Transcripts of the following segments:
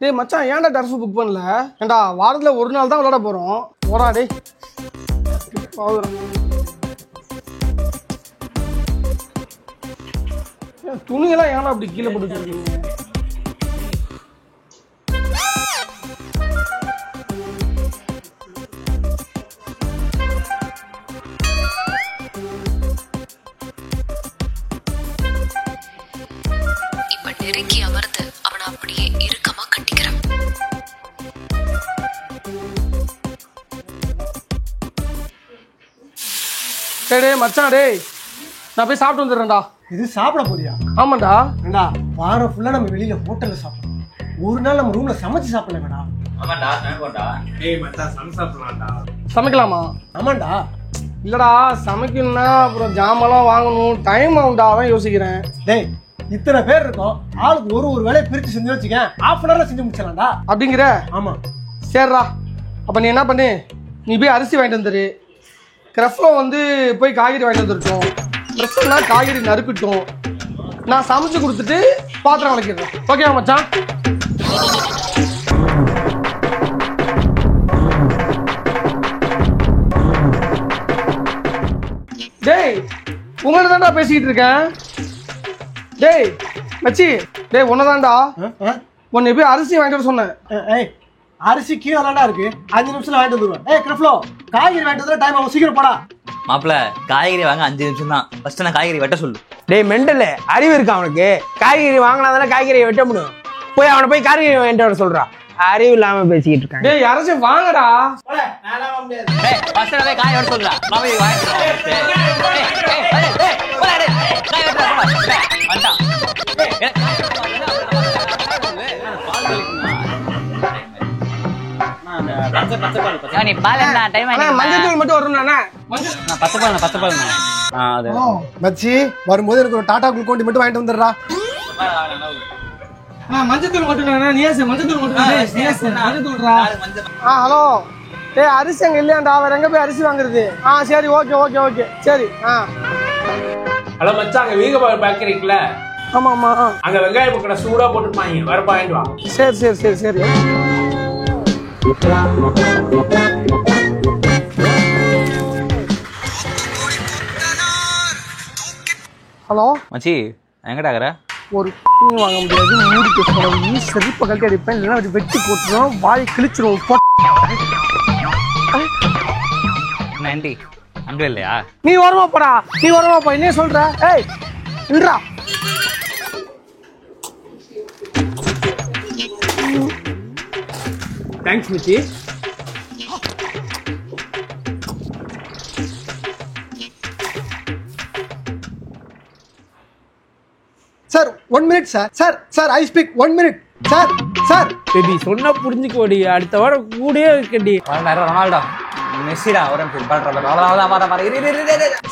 டேய் மச்சான் ஏன்டா டர்ஃப் புக் பண்ணல? ஏண்டா வாரத்துல ஒரு நாள் தான் விளையாட போறோம். போடா டேய். துணியெல்லாம் ஏன்டா அப்படி கீழே போட்டு வச்சிருக்கீங்க? இப்ப நெருங்கி அமர்ந்து அவனை அப்படியே இறுக்கமா கட்டிக்கிறான். டேய் மச்சான் டேய், நான் போய் சாப்பிட்டு வந்துடுறேன்டா. இது சாப்பிட போறியா? ஆமாண்டா. ஏண்டா வாரம் ஃபுல்லா நம்ம வெளியில ஹோட்டல்ல சாப்பிடுறோம், ஒரு நாள் நம்ம ரூம்ல சமைச்சு சாப்பிடலடா. ஆமாடா சமைப்போம்டா. டேய் மச்சான் சமைச்சு சாப்பிடலாம்டா. சமைக்கலாமா? ஆமாண்டா. இல்லடா சமைக்கணும்னா அப்புறம் ஜாமெல்லாம் வாங்கணும், டைம் ஆகும்டா, அதான் யோசிக்கிறேன். டேய் இத்தனை பேர் இருக்கோம், ஆளுக்கு ஒரு வேலையை பிரித்து செஞ்சு வச்சுக்க, ½ மணி நேரம் செஞ்சு முடிச்சிடலாம்டா. அப்படிங்கிற? ஆமா. சரிடா, அப்ப நீ என்ன பண்ணு, நீ போய் அரிசி வாங்கிட்டு வந்துரு, கிரஃப்லோ வந்து போய் காய்கறி வாங்கிட்டு வந்துருட்டோம், ட்ரெஸ்ஸெல்லாம் காய்கறி நறுக்கட்டும், நான் சமைச்சு கொடுத்துட்டு பாத்திரம் வளர்க்கிறேன். ஓகேவா மச்சான்? டேய் உங்கள்ட்ட தான்டா பேசிக்கிட்டு இருக்கேன். டேய் மச்சி, டேய் உன்னதான்டா, உன்னை போய் அரிசி வாங்கிட்டு வர சொன்னேன். ஏய் அரிசி கீழே தான்டா இருக்கு, 5 நிமிஷத்துல வாங்கிட்டு வந்துருவேன். ஏய் கிரஃப்லோ, காய்கறி வாங்கிட்டு வந்தா டைம் ஆகும், சீக்கிரம் போடா. மாப்பிள காய்கறி வாங்க 5 நிமிஷம் தான். ஃபர்ஸ்ட் நான் காய்கறி வெட்ட சொல்லு. டேய் மெண்டல், அறிவு இருக்கா அவனுக்கு? காய்கறி வாங்கினாதானே காய்கறியை வெட்ட முடியும். போய் அவனை போய் காய்கறி வாங்கிட்டு வர சொல்றான். அறிவு இல்லாம பேசிக்கிட்டு இருக்காங்க. டேய் அரிசி வாங்கடா. டேய் ஃபர்ஸ்ட் நான் காய் வெட்ட சொல்றா. நான் போய் வாங்கிட்டு வரேன். டேய் போடா டேய். காய் வெட்ட போடா. வந்தா. நீ பால் என்ன டைம் ஆயிடுச்சு. மஞ்சள் மட்டும் வரணும்னா நான் 10 பால் அது மச்சி வரும்போது எனக்கு ஒரு டாடா குளுக்கோண்டி மட்டும் வாங்கிட்டு வந்துடுறா. மஞ்சள் மட்டும் நியாஸ், மஞ்சள் மட்டும் நியாஸ், மஞ்சள்டா. ஹலோ, டேய் அரிசி அங்க இல்லையாண்டா, வேற எங்க போய் அரிசி வாங்குறது? சரி ஓகே ஓகே ஓகே சரி. ஹலோ மச்சான், அங்க வீக பேக்கரி இருக்குல்ல? ஆமா ஆமா. அங்க வெங்காய பக்கடை சூடா போட்டுருப்பாங்க, வர பாயிண்ட் வா. சரி சரி சரி சரி. ஹலோ மச்சி எங்கடா இருக்கற? ஒரு வாங்க முடியாது, மூடிட்டு போனோம், செருப்பை கட்டி அடிப்பேன், இல்லைன்னா அப்படி வெட்டி போட்டுரும், வாய் கிழிச்சிரும். என்ன ஆண்டி அங்க இல்லையா? நீ வரமா போடா, நீ வரமா போ, என்ன சொல்ற? ஏய் நின்றா. தேங்க்ஸ் மச்சி. Sir 1 minute sir. Sir sir I speak 1 minute sir. Sir baby சொன்னா புரிஞ்சுக்கோடி, அடுத்த வாரம் கூடயே இருக்கடி. ரொனால்டோ மெஸ்ஸிடா ஒரு நிமிஷம் பாடுறா.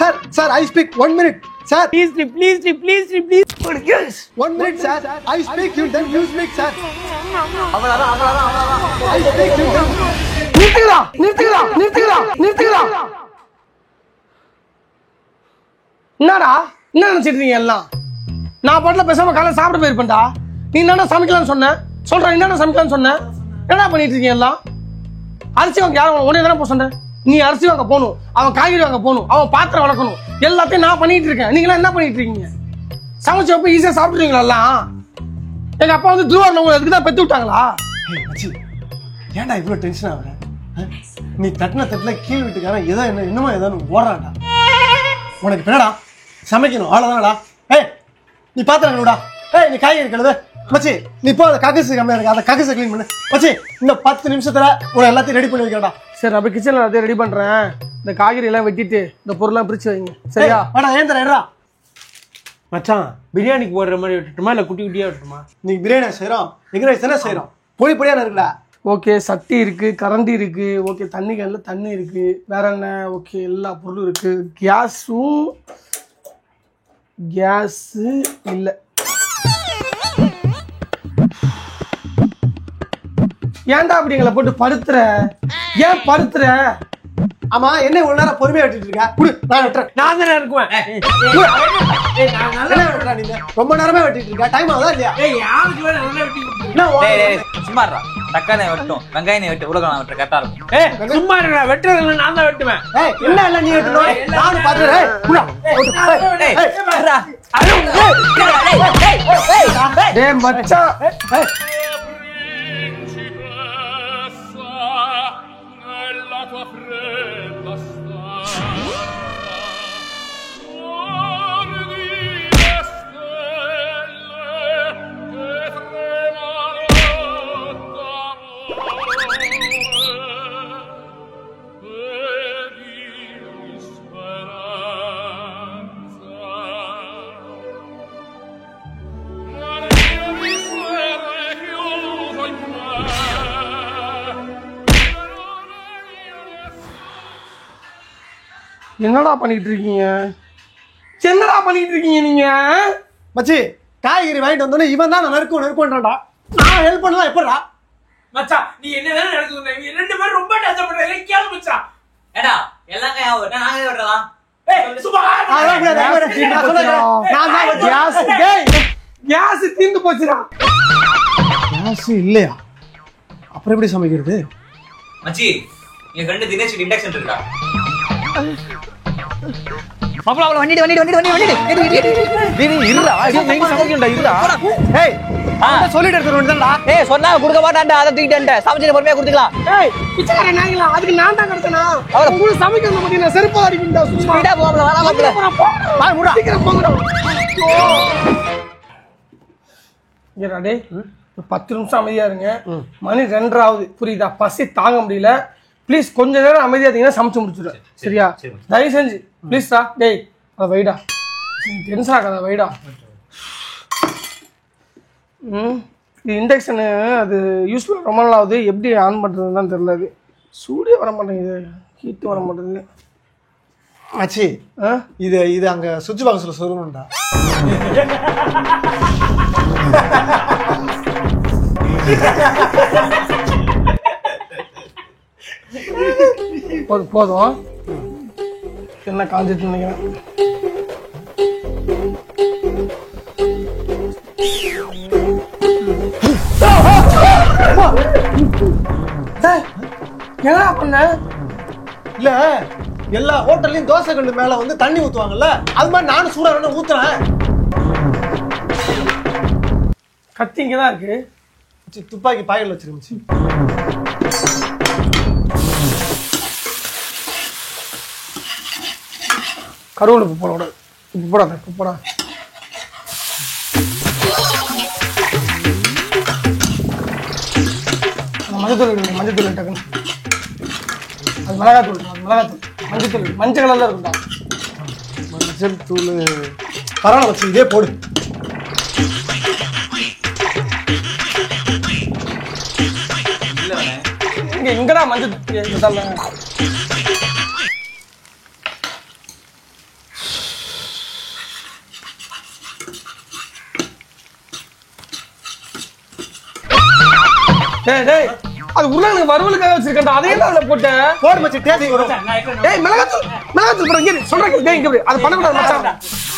Sir sir I speak 1 minute sir. Please please please please 1 minute sir. I speak you then you speak sir. I speak you then. நிறுத்துகிறா நிறுத்துகிறா நிறுத்துகிறா நிறுத்துகிறா. என்னடா என்ன நினைச்சிட்டு இருக்கீங்க எல்லாம்? நான் பாட்டில் பேசாம காலையில் சாப்பிட போயிருப்பேன்டா. நீ என்னடா சமைக்கலாம்னு சொன்ன? சொல்றேன் என்னடா சமைக்கலாம்னு சொன்ன? என்னடா பண்ணிட்டு இருக்கீங்க எல்லாம்? அரிசி வாங்க யாரும் உடனே தானே போக சொன்னேன். நீ அரிசி வாங்க போகணும், அவன் காய்கறி வாங்க போகணும், அவன் பாத்திரம் வளர்க்கணும், எல்லாத்தையும் நான் பண்ணிட்டு இருக்கேன். நீங்களாம் என்ன பண்ணிட்டு இருக்கீங்க? சமைச்சு வைப்ப ஈஸியா சாப்பிட்டுருவீங்களா எல்லாம்? எங்க அப்பா வந்து துருவாரில் உங்களை அதுக்கு தான் பெற்று விட்டாங்களா? மச்சி ஏன்டா இவ்வளோ டென்ஷன் ஆகுற? நீ தட்டின தட்டில் கீழ் வீட்டுக்காரன் ஏதோ என்னமோ ஏதோ ஓடுறான்டா. உனக்கு என்னடா சமைக்கணும் அவ்வளோதானடா. ஏய் நீ பாத்திரம் கழுவுடா. ஏய் நீ காய்கறி கழுவு. மச்சி நீ இப்போ அதை ககசு கம்மியாக இருக்கு, அதை ககசை க்ளீன் பண்ணு. மச்சி இந்த 10 நிமிஷத்துல உன எல்லாத்தையும் ரெடி பண்ணி வைக்கிறடா. சரி அப்ப கிச்சன்ல அதே ரெடி பண்றேன். இந்த காய்கறி எல்லாம் வெட்டிட்டு இந்த பொருள்லாம் பிரிச்சு வைங்க, சரியா? வேடா ஏன் தரேன்டா. மச்சான் பிரியாணிக்கு போடுற மாதிரி விட்டுட்டுமா இல்லை குட்டி குட்டியா விட்டுமா? நீ பிரியாணி செய்கிறோம், எக் ரைஸ் தானே செய்கிறோம், பொடி பொடியான இருக்குல்ல. ஓகே சட்டி இருக்கு, கரண்டி இருக்கு, ஓகே தண்ணி கேன்ல தண்ணி இருக்கு, வேற என்ன? ஓகே எல்லா பொருளும் இருக்கு. கேஸ் இல்ல. ஏன்டா அப்படி எங்களை போட்டு படுத்துற? ஏன் படுத்துற? ஆமா என்ன இவ்வளவு நேரம் பொறுமையா வெட்டிட்டு இருக்க? குடு நான் வெட்டுறேன். நான் தானே இருக்குவேன். ரொம்ப நேரமா வெட்டிட்டு இருக்க, டைம் ஆகுதா இல்லையா? யாருக்கு நல்லா வெட்டி டேய் டேய் சும்மாடா தக்காளி வெட்டும் வெங்காயம் வெட்டு உலகம் வெட்ட கரெக்டா இருக்கும் ஏய் சும்மா இருடா வெட்டுறது நான் தான் வெட்டுவேன் என்ன இல்ல நீ வெட்டணும் நானும் பாத்துறேன் டேய் மச்சான் என்னடா பண்ணிட்டு இருக்கீங்க நீங்க மச்சி காய்கறி வாங்கிட்டு வந்தோன்னே இவன் தான் நெருக்குன்றான்டா நான் ஹெல்ப் பண்ணலாம் எப்படா மச்சான் நீ என்னதான் நடக்குது இவங்க ரெண்டு பேரும் ரொம்ப டச் பண்றீங்க கேளு மச்சான் ஏடா எல்லாம் கையா வெட்ட நாங்க வெட்டலாம் ஏய் சும்மா கேஸ் தீர்ந்து போச்சுடா கேஸ் இல்லையா அப்புறம் எப்படி சமைக்கிறது மச்சி என் ஃப்ரெண்ட் தினேஷ் இண்டக்ஷன் இருக்கா மாப்பிள அவள வண்டிடு இருடா நீங்க சமைக்கணும்டா இருடா ஏய் சொல்லிட்டு எடுத்துட்டு வந்துடா ஏய் சொன்னா கொடுக்க மாட்டான்டா அதை தூக்கிட்டேன் சமைச்சு பொறுமையா கொடுத்துக்கலாம் ஏய் பிச்சைக்கார நாய்களா அதுக்கு நான் தான் கடத்தனா உங்களுக்கு சமைக்கணும் பத்தி நான் செருப்பா அடிக்கிட்டா ஸ்பீடா போகல வர மாட்டல பாய் முடா சீக்கிரம் போங்கடா ஏடா டேய் 10 நிமிஷம் அமைதியா இருங்க மணி 2:30 ஆகுது புரியுதா பசி தாங்க முடியல ப்ளீஸ் கொஞ்ச நேரம் அமைதியா இருந்தீங்கன்னா சமைச்சு முடிச்சுடுறேன் சரியா தயவு செஞ்சு ப்ளீஸ்டா டேய் அதை வைடா டென்ஷன் ஆகாத வைடா இது இண்டக்ஷனு அது யூஸ் பண்ண ரொம்ப நாள் ஆகுது எப்படி ஆன் பண்ணுறதுன்னு தான் தெரியல அது சூடே வர மாட்டேங்குது ஹீட்டு வர மாட்டேங்குது மச்சி இது அங்க சுவிட்ச் பாக்ஸ்ல சொல்லணும்டா போதும் என்ன காஞ்சிட்டு நினைக்கிறேன் என்னடா பண்ண இல்ல எல்லா ஹோட்டல்லையும் தோசை கல்லு மேல வந்து தண்ணி ஊத்துவாங்கல்ல அது மாதிரி நானும் சூடா ஊத்துறேன் கத்தி இங்கதான் இருக்கு துப்பாக்கி பாயில் வச்சிருந்துச்சு கருவேல உப்பு போடக்கூடாது உப்பு போடாத உப்பு போடாத மஞ்சத்தூள் டக்குன்னு அது மிளகாத்தூள் மஞ்சள் கலர்ல இருக்கும்டா மஞ்சள் தூள் பரவாயில்ல வச்சு இதே போடு இங்கடா மஞ்சள் டேய் அது உருளைக்கிழங்கு வறுவலுக்காக வச்சிருக்கேன்டா அதையே தான் போட்டேன் போடு மச்சி டேஸ்ட் வரும் டேய் மிளகாத்தூள் போடுங்க சொல்றேன் டேய் இங்க அது பண்ண கூடாது மச்சான்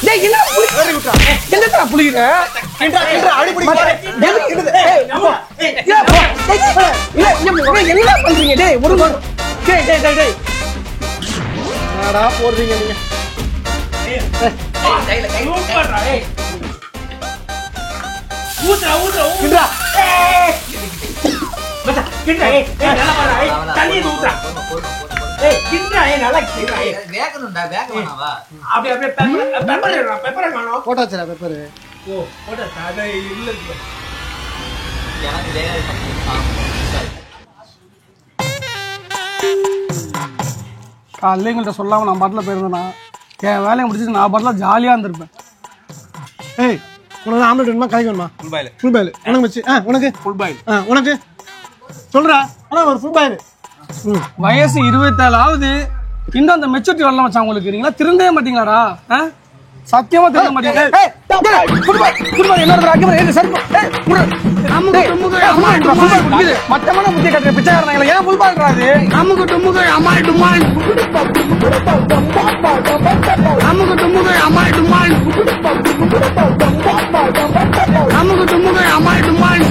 டேய் என்ன புளி வேற விட்டா என்னடா புளிற கிண்டா அடிபடி என்ன பண்றீங்க டேய் ஒரு டேய் என்னடா போடுறீங்க நீங்க சூப்பர்டா ஏய் ஊத்துடா கிண்டா மச்சான் கிண்டா ஏய் நல்லா வர ஏய் தண்ணி ஊத்துடா ஏய் கிண்டா ஏய் நல்லா கிண்டா ஏய் வேகணும்டா வேகமாவா அப்படியே பெப்பர் காணோம் போட்டாச்சுடா பெப்பர் ஓ போடா அது இல்ல எனக்கு வேக காலையில் எங்கள்கிட்ட சொல்லாமல் நான் பாட்டில் போயிருந்தேன்னா என் வேலையை முடிச்சுட்டு நான் பாட்டில் ஜாலியாக இருந்திருப்பேன் ஏய் உனக்கு ஆம்லெட் வேணுமா கறி வேணுமா ஃபுல் பாயில் உனக்கு மச்சி உனக்கு ஃபுல் பாயில் உனக்கு சொல்றா ஆனால் ஒரு ஃபுல் பாயில் வயசு 27 ஆகுது இன்னும் அந்த மெச்சூரிட்டி வரலாம் வச்சா உங்களுக்கு நீங்களா திருந்தவே மாட்டீங்களாடா சத்தியமா தெரிய மாட்டேங்குது. மட்டமான புத்திய கட்டுற பிச்சைக்காரன் ஏன் புல் பாக்குறாரு? நமக்கு டுமுக அமால் டுமால் நமக்கு டுமுக அமால் டுமால் நமக்கு டுமுக அமால் டுமால்